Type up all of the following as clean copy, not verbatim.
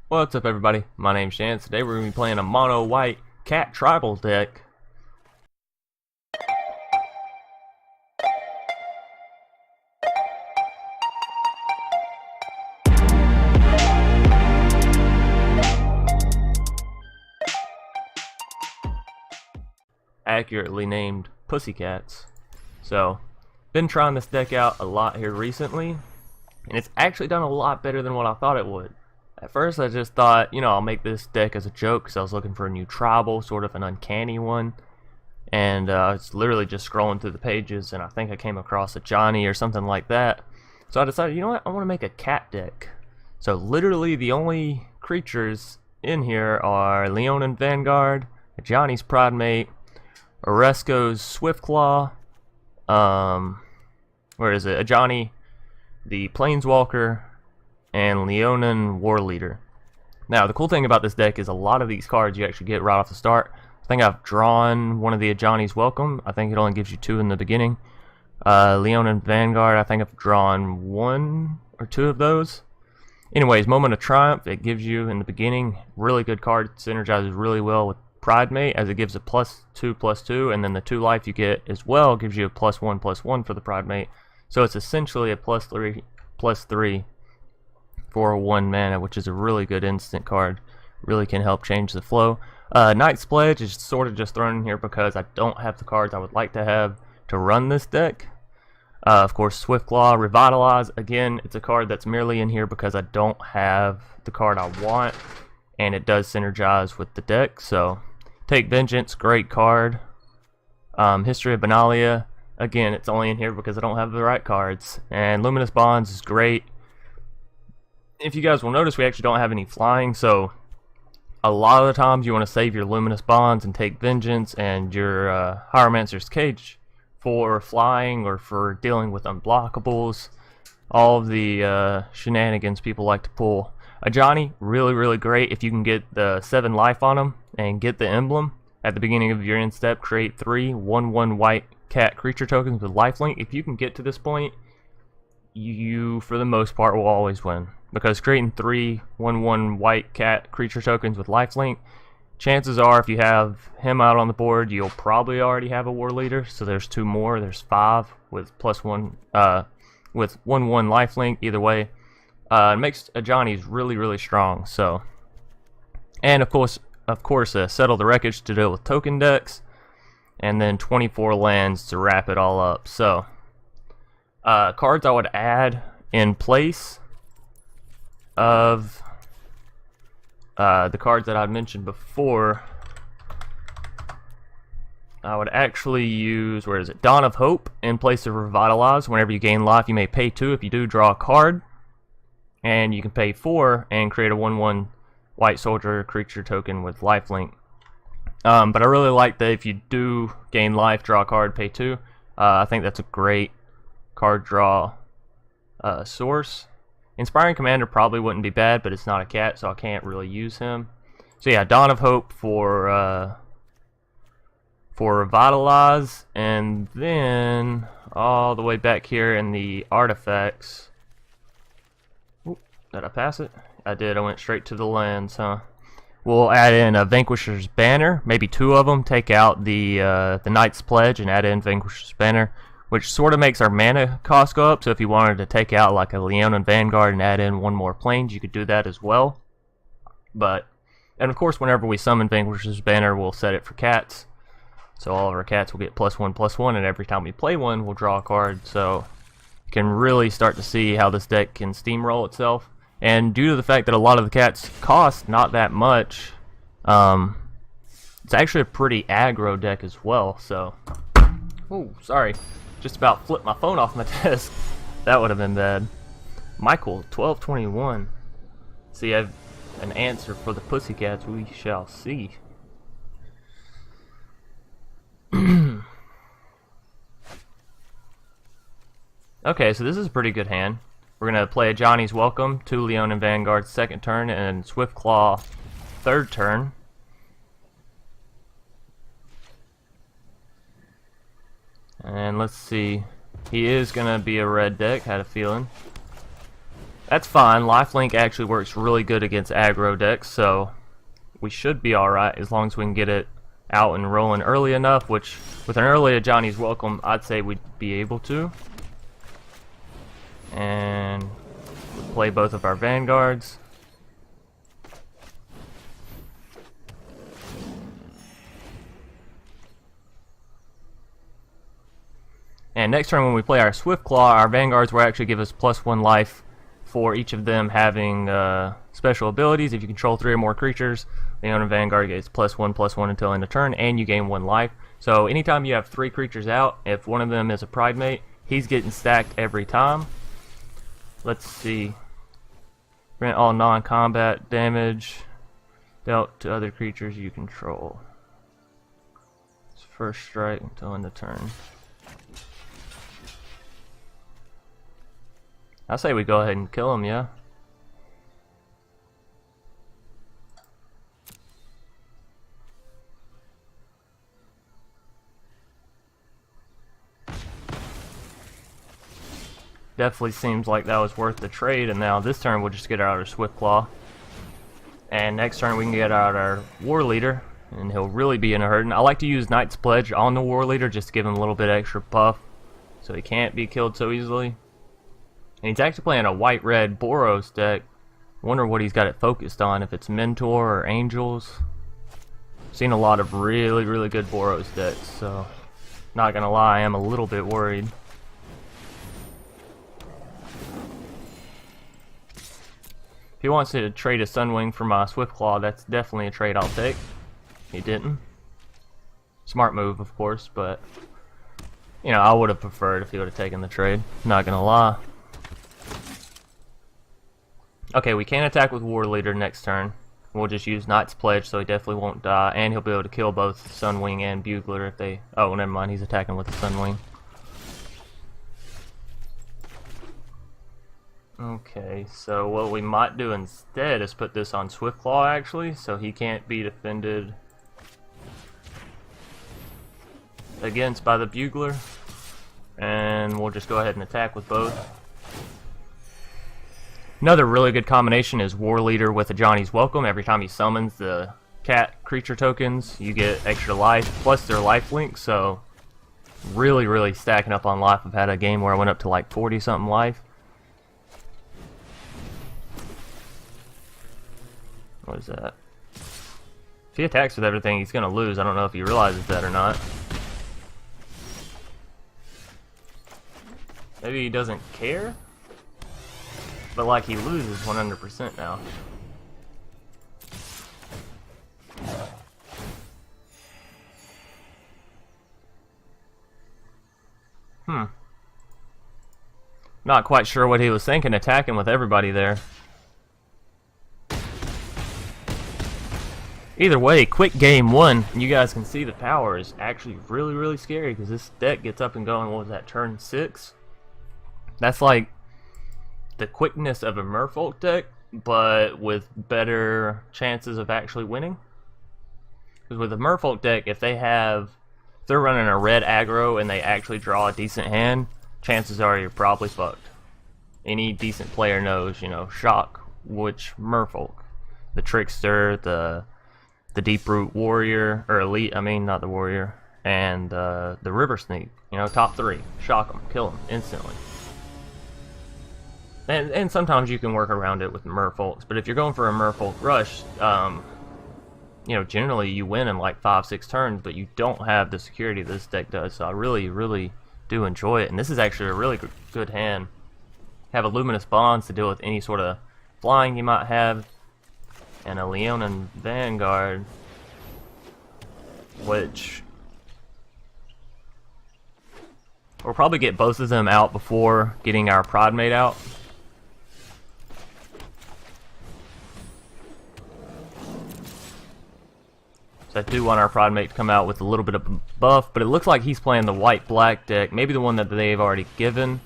What's up, everybody? My name's Shan. Today we're going to be playing a mono white cat tribal deck. Accurately named Pussycats. So, been trying this deck out a lot here recently, and it's actually done a lot better than what I thought it would. At first I just thought, I'll make this deck as a joke because I was looking for a new tribal, sort of an uncanny one. And I was literally just scrolling through the pages and I think I came across a Johnny or something like that. So I decided, you know what, I want to make a cat deck. So literally the only creatures in here are Leonin Vanguard, a Johnny's Pridemate, Oresco's Swiftclaw, where is it? A Johnny, the Planeswalker, and Leonin War Leader. Now the cool thing about this deck is a lot of these cards you actually get right off the start. I think I've drawn one of the Johnny's Welcome. I think it only gives you two in the beginning. Leonin Vanguard, I think I've drawn one or two of those. Anyways, Moment of Triumph, it gives you in the beginning really good card. It synergizes really well with Pridemate as it gives a +2/+2, and then the 2 life you get as well gives you a +1/+1 for the Pridemate. So it's essentially a +3/+3 for 1 mana, which is a really good instant card. Really can help change the flow. Knight's Pledge is sort of just thrown in here because I don't have the cards I would like to have to run this deck. Of course, Swiftclaw, Revitalize, again, it's a card that's merely in here because I don't have the card I want, and it does synergize with the deck. So, Take Vengeance, great card. History of Benalia, again, it's only in here because I don't have the right cards. And Luminous Bonds is great. If you guys will notice, we actually don't have any flying, so a lot of the times you want to save your Luminous Bonds and Take Vengeance and your Hieromancer's Cage for flying or for dealing with unblockables, all of the shenanigans people like to pull. A Johnny, really great if you can get the 7 life on him and get the emblem. At the beginning of your end step, create 3 1/1 white cat creature tokens with lifelink. If you can get to this point, you for the most part will always win, because creating 3 1/1 white cat creature tokens with lifelink, chances are if you have him out on the board, you'll probably already have a War Leader. So there's 2 more, there's 5 with +1 with 1/1 lifelink. Either way, it makes a Johnny's really strong. So, and of course Settle the Wreckage to deal with token decks, and then 24 lands to wrap it all up. So cards I would add in place of the cards that I'd mentioned before, I would actually use, where is it, Dawn of Hope in place of Revitalize. Whenever you gain life, you may pay 2. If you do, draw a card, and you can pay 4 and create a 1/1 white soldier creature token with lifelink. But I really like that if you do gain life, draw a card, pay 2. I think that's a great card draw source. Inspiring Commander probably wouldn't be bad, but it's not a cat, so I can't really use him. So yeah, Dawn of Hope for Revitalize, and then all the way back here in the artifacts. Ooh, did I pass it? I did. I went straight to the lands, huh? We'll add in a Vanquisher's Banner, maybe 2 of them. Take out the Knight's Pledge and add in Vanquisher's Banner, which sort of makes our mana cost go up. So if you wanted to take out like a Leonin Vanguard and add in 1 more planes, you could do that as well. And of course, whenever we summon Vanquisher's Banner, we'll set it for cats. So all of our cats will get +1/+1, and every time we play one, we'll draw a card. So you can really start to see how this deck can steamroll itself. And due to the fact that a lot of the cats cost not that much, it's actually a pretty aggro deck as well. So, oh, sorry. Just about flipped my phone off my desk. That would have been bad. Michael, 1221. See, I have an answer for the Pussycats. We shall see. Okay, so this is a pretty good hand. We're going to play a Johnny's Welcome, 2 Leonin Vanguard 2nd turn, and Swiftclaw 3rd turn. And let's see. He is going to be a red deck, had a feeling. That's fine. Lifelink actually works really good against aggro decks, so we should be alright as long as we can get it out and rolling early enough, which with an early Johnny's Welcome, I'd say we'd be able to. And we'll play both of our Vanguards. And next turn when we play our Swift Claw, our Vanguards will actually give us +1 life for each of them having special abilities. If you control 3 or more creatures, the owner Vanguard gets +1/+1 until end of turn, and you gain 1 life. So anytime you have 3 creatures out, if one of them is a Pride Mate, he's getting stacked every time. Let's see. Grant all non-combat damage dealt to other creatures you control. It's first strike until end of turn. I say we go ahead and kill him, yeah. Definitely seems like that was worth the trade, and now this turn we'll just get out our Swift Claw. And next turn we can get out our War Leader, and he'll really be in a hurting. I like to use Knight's Pledge on the War Leader just to give him a little bit extra buff, so he can't be killed so easily. And he's actually playing a white-red Boros deck. Wonder what he's got it focused on, if it's Mentor or Angels. Seen a lot of really, really good Boros decks, so not gonna lie, I am a little bit worried. If he wants to trade a Sunwing for my Swift Claw, that's definitely a trade I'll take. He didn't. Smart move, of course, but you know, I would have preferred if he would have taken the trade. Not gonna lie. Okay, we can attack with War Leader next turn. We'll just use Knight's Pledge, so he definitely won't die, and he'll be able to kill both Sunwing and Bugler if they... Oh, never mind, he's attacking with the Sunwing. Okay, so what we might do instead is put this on Swift Claw, actually, so he can't be defended against by the Bugler. And we'll just go ahead and attack with both. Another really good combination is War Leader with a Johnny's Welcome. Every time he summons the cat creature tokens, you get extra life, plus their lifelink, so really, really stacking up on life. I've had a game where I went up to like 40-something life. What is that? If he attacks with everything, he's going to lose. I don't know if he realizes that or not. Maybe he doesn't care? But like he loses 100% now. Not quite sure what he was thinking, attacking with everybody there. Either way, quick game 1. You guys can see the power is actually really, really scary because this deck gets up and going. What was that, turn 6? That's like the quickness of a Merfolk deck, but with better chances of actually winning. Because with a Merfolk deck, if they're running a red aggro and they actually draw a decent hand, chances are you're probably fucked. Any decent player knows, you know, Shock, which Merfolk, the Trickster, the Deep-Root Warrior, or Elite, I mean, not the Warrior, and the River Sneak, you know, top 3. Shock them, kill them instantly. And sometimes you can work around it with Merfolks, but if you're going for a Merfolk rush, you know, generally you win in like 5-6 turns, but you don't have the security this deck does, so I really, really do enjoy it. And this is actually a really good hand. Have a Luminous Bonds to deal with any sort of flying you might have, and a Leonin Vanguard, which we'll probably get both of them out before getting our Pride Mate out. So I do want our Pride Mate to come out with a little bit of buff, but it looks like he's playing the white-black deck, maybe the one that they've already given.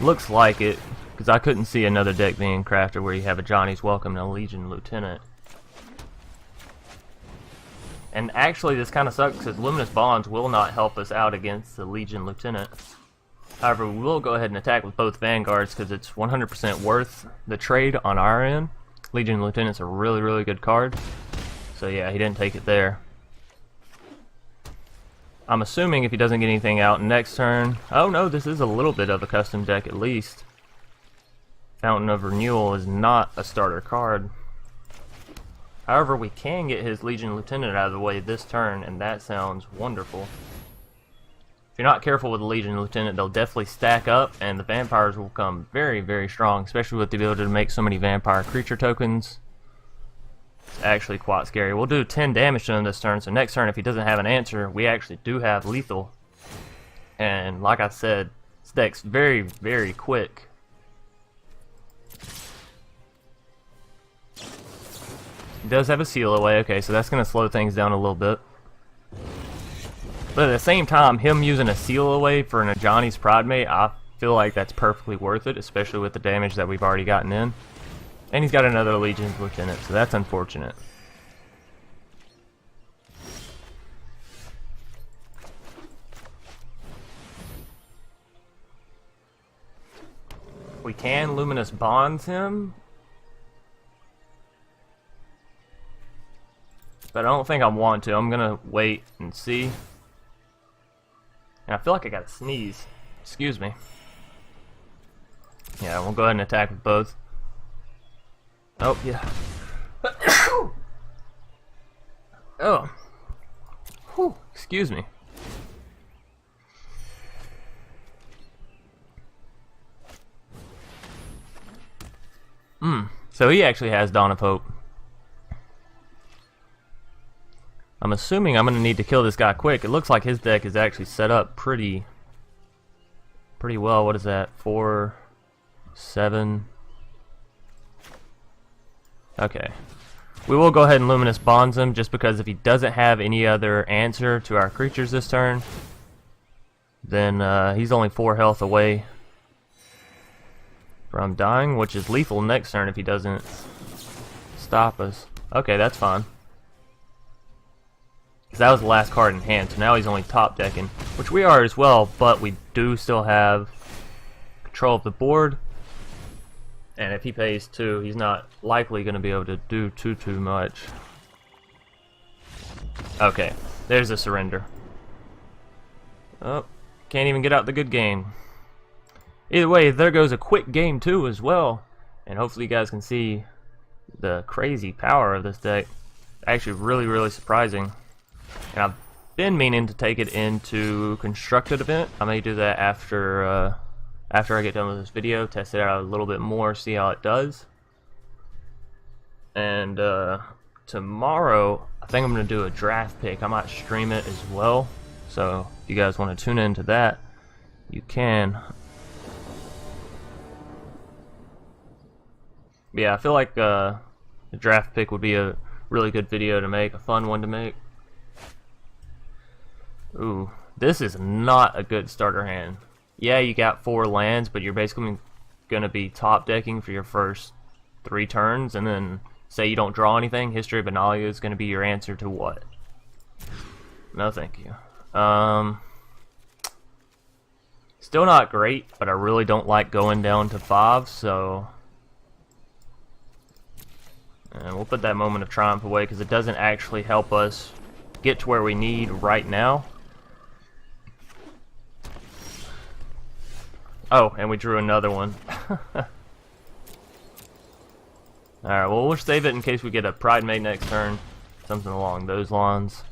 Looks like it, because I couldn't see another deck being crafted where you have a Johnny's Welcome and a Legion Lieutenant. And actually this kind of sucks because Luminous Bonds will not help us out against the Legion Lieutenant. However, we will go ahead and attack with both Vanguards because it's 100% worth the trade on our end. Legion Lieutenant's a really, really good card. So yeah, he didn't take it there. I'm assuming if he doesn't get anything out next turn... Oh no, this is a little bit of a custom deck at least. Fountain of Renewal is not a starter card. However, we can get his Legion Lieutenant out of the way this turn, and that sounds wonderful. If you're not careful with the Legion Lieutenant, they'll definitely stack up, and the vampires will come very, very strong, especially with the ability to make so many vampire creature tokens. It's actually quite scary. We'll do 10 damage to him this turn, so next turn, if he doesn't have an answer, we actually do have lethal. And like I said, this deck's very, very quick. He does have a seal away, okay, so that's going to slow things down a little bit. But at the same time, him using a seal away for an Ajani's Pridemate, I feel like that's perfectly worth it, especially with the damage that we've already gotten in. And he's got another Legion's Lieutenant, so that's unfortunate. We can Luminous Bonds him, but I don't think I want to. I'm gonna wait and see. And I feel like I gotta sneeze. Excuse me. Yeah, we'll go ahead and attack with both. Oh, yeah. Oh. Whew, excuse me. So he actually has Dawn of Hope. I'm assuming I'm going to need to kill this guy quick. It looks like his deck is actually set up pretty well. What is that? 4, 7. Okay. We will go ahead and Luminous Bonds him just because if he doesn't have any other answer to our creatures this turn, then he's only 4 health away from dying, which is lethal next turn if he doesn't stop us. Okay, that's fine. Because that was the last card in hand, so now he's only top decking, which we are as well, but we do still have control of the board. And if he pays 2, he's not likely going to be able to do too much. Okay, there's a surrender. Oh, can't even get out the good game. Either way, there goes a quick game 2 as well. And hopefully you guys can see the crazy power of this deck. Actually really, really surprising. And I've been meaning to take it into Constructed event. I may do that after I get done with this video, test it out a little bit more, see how it does. And tomorrow, I think I'm going to do a draft pick. I might stream it as well. So if you guys want to tune into that, you can. But yeah, I feel like the draft pick would be a really good video to make, a fun one to make. Ooh, this is not a good starter hand. Yeah, you got 4 lands, but you're basically going to be top decking for your first 3 turns, and then say you don't draw anything, History of Benalia is going to be your answer to what? No thank you. Still not great, but I really don't like going down to 5, so... And we'll put that Moment of Triumph away because it doesn't actually help us get to where we need right now. Oh, and we drew another one. Alright, well, we'll save it in case we get a Pridemate next turn. Something along those lines.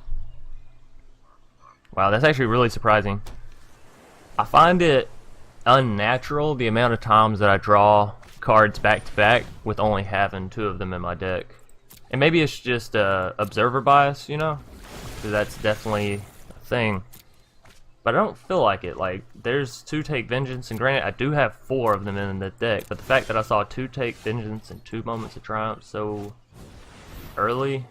Wow, that's actually really surprising. I find it unnatural the amount of times that I draw cards back to back with only having 2 of them in my deck. And maybe it's just observer bias, you know? Because that's definitely a thing. But I don't feel like it. Like, there's 2 Take Vengeance, and granted, I do have 4 of them in the deck, but the fact that I saw 2 Take Vengeance and 2 Moments of Triumph so early...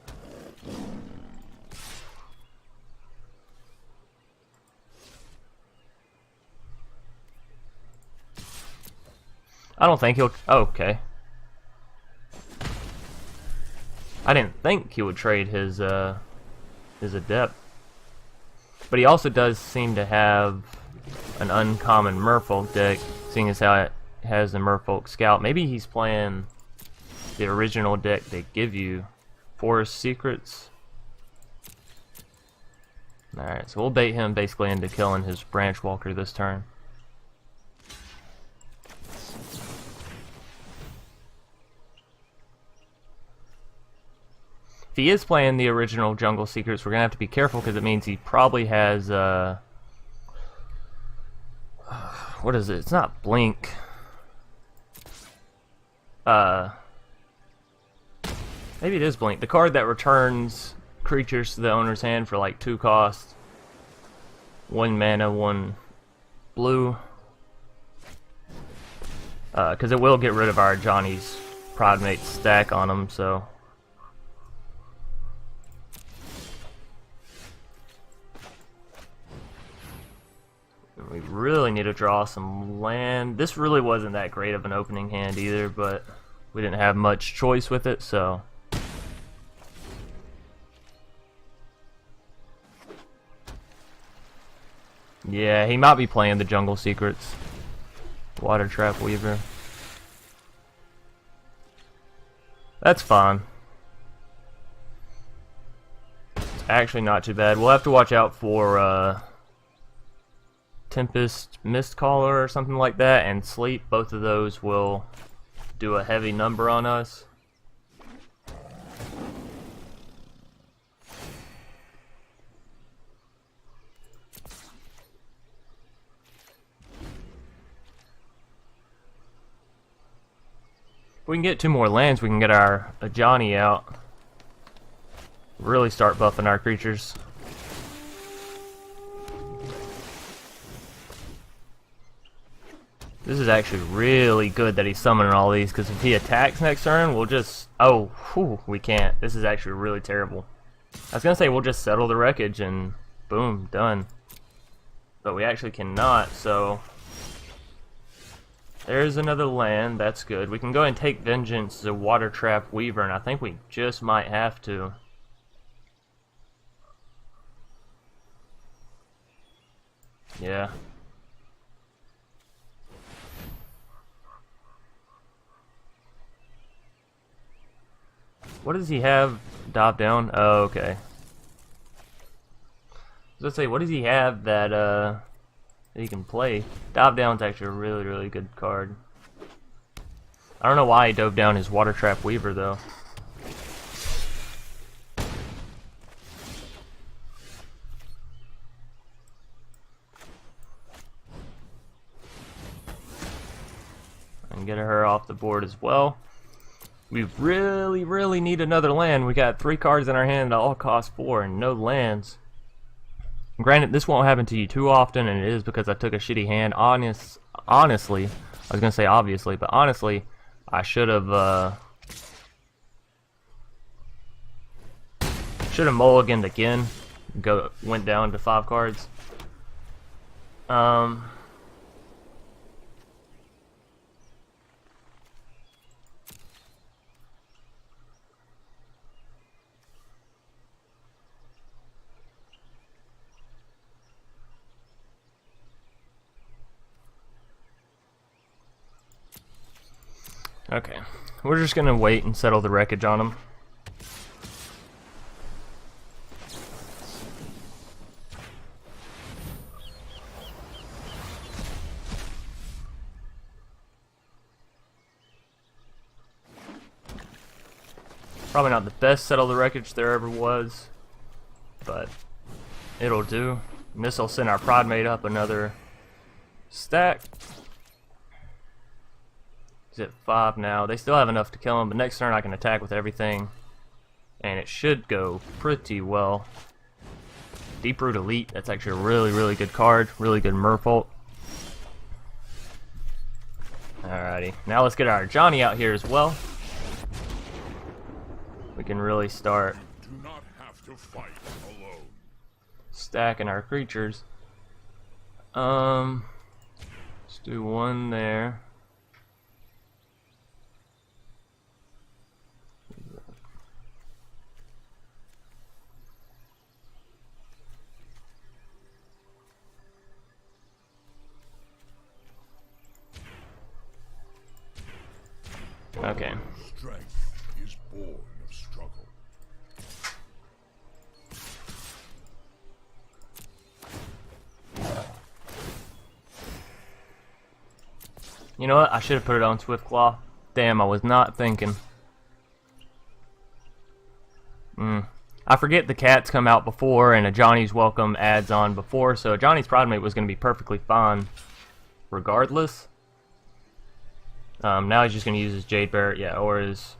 I don't think he'll... Oh, okay. I didn't think he would trade his Adept. But he also does seem to have an uncommon Merfolk deck, seeing as how it has the Merfolk Scout. Maybe he's playing the original deck they give you, Forest Secrets. Alright, so we'll bait him basically into killing his Branch Walker this turn. If he is playing the original Jungle Secrets, we're going to have to be careful because it means he probably has, what is it? It's not Blink. Maybe it is Blink. The card that returns creatures to the owner's hand for like 2 cost. 1 mana, 1 blue. Because it will get rid of our Johnny's Prodmate stack on him, so... We really need to draw some land. This really wasn't that great of an opening hand either, but we didn't have much choice with it, so... Yeah, he might be playing the Jungle Secrets. Water Trap Weaver. That's fine. It's actually not too bad. We'll have to watch out for Tempest Mistcaller or something like that, and Sleep. Both of those will do a heavy number on us. If we can get 2 more lands, we can get our Ajani out. Really start buffing our creatures. This is actually really good that he's summoning all these, because if he attacks next turn, we'll just... Oh, whew, we can't. This is actually really terrible. I was going to say we'll just settle the wreckage and boom, done. But we actually cannot, so... There's another land, that's good. We can go ahead and take Vengeance as a Water Trap Weaver, and I think we just might have to. Yeah. What does he have? Dive down? Oh, okay. Let's say, what does he have that he can play? Dive down's actually a really, really good card. I don't know why he dove down his Water Trap Weaver though. And get her off the board as well. We really, really need another land. We got 3 cards in our hand that all cost 4 and no lands. Granted, this won't happen to you too often, and it is because I took a shitty hand. Honestly, I was gonna say obviously, but honestly, I should have mulliganed again. Went down to 5 cards. Okay, we're just gonna wait and settle the wreckage on him. Probably not the best settle the wreckage there ever was, but it'll do. And this will send our Prodmate up another stack. He's at 5 now. They still have enough to kill him, but next turn I can attack with everything. And it should go pretty well. Deeproot Elite, that's actually a really, really good card. Really good Merfolk. Alrighty, now let's get our Johnny out here as well. We can really start stacking our creatures. Let's do 1 there. Okay. Strength is born of struggle. You know what? I should have put it on Swiftclaw. Damn, I was not thinking. I forget the cats come out before and a Johnny's Welcome adds on before, so Johnny's Prodmate was going to be perfectly fine regardless. Now he's just going to use his Jade Barret, yeah, or his...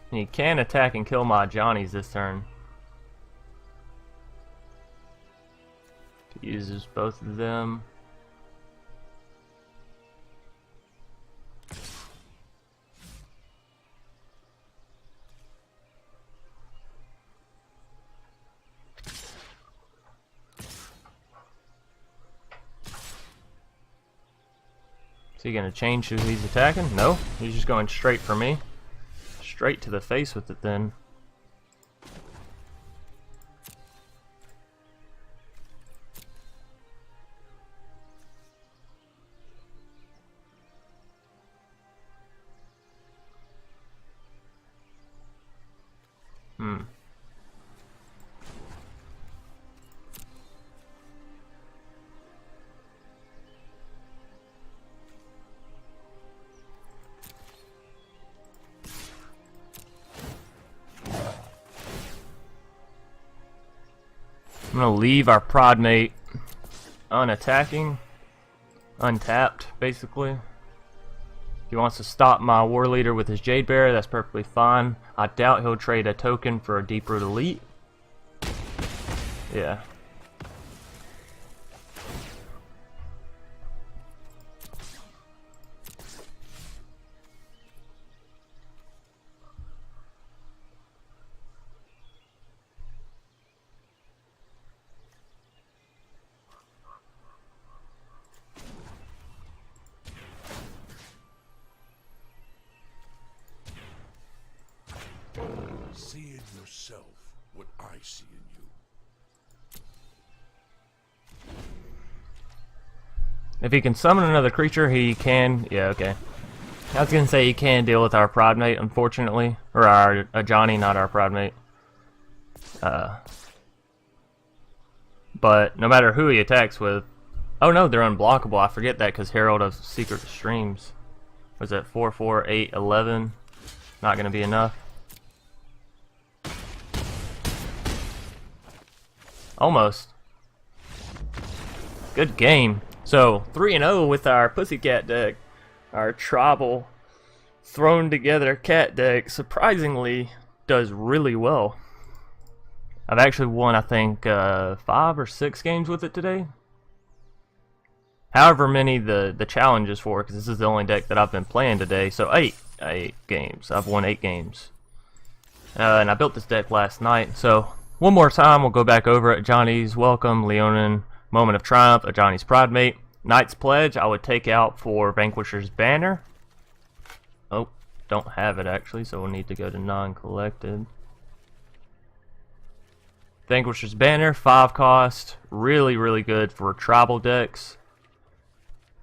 He can attack and kill my Johnnies this turn. He uses both of them. Is he gonna change who he's attacking? No, he's just going straight for me. Straight to the face with it then. I'm gonna leave our Prodmate unattacking, untapped, basically. If he wants to stop my War Leader with his Jade Barret, that's perfectly fine. I doubt he'll trade a token for a Deep-Root Elite. Yeah. See in yourself what I see in you. If he can summon another creature, he can... Yeah, okay. I was gonna say he can deal with our Prodmate, unfortunately. Or our Johnny, not our Prodmate. But no matter who he attacks with... Oh no, they're unblockable. I forget that because Herald of Secret Streams. Was that 4, 4, 8, 11? Not gonna be enough. Almost. Good game. So 3-0 with our Pussycat deck. Our tribal thrown together cat deck surprisingly does really well. I've actually won, I think, 5 or 6 games with it today. However many the challenge is for, because this is the only deck that I've been playing today. So 8 games. I've won 8 games. And I built this deck last night. So one more time, we'll go back over it. Johnny's Welcome, Leonin, Moment of Triumph, a Johnny's Prodmate. Knight's Pledge, I would take out for Vanquisher's Banner. Oh, don't have it actually, so we'll need to go to non-collected. Vanquisher's Banner, 5 cost. Really, really good for tribal decks.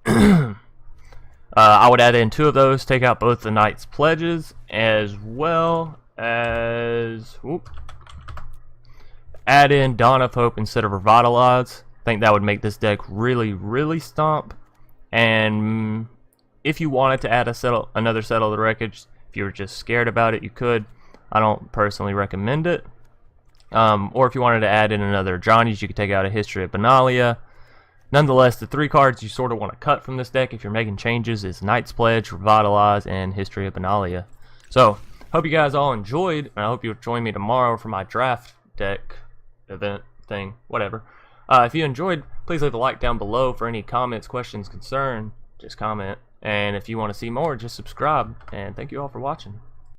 I would add in 2 of those, take out both the Knight's Pledges, as well as... Whoop, add in Dawn of Hope instead of Revitalize. I think that would make this deck really, really stomp. And if you wanted to add another Settle the Wreckage, if you were just scared about it, you could. I don't personally recommend it. Or if you wanted to add in another Johnny's, you could take out a History of Benalia. Nonetheless, the 3 cards you sort of want to cut from this deck if you're making changes is Knight's Pledge, Revitalize, and History of Benalia. So, hope you guys all enjoyed, and I hope you'll join me tomorrow for my draft deck event thing, whatever. If you enjoyed, please leave a like down below. For any comments, questions, concern, just comment. And if you want to see more, just subscribe. And thank you all for watching.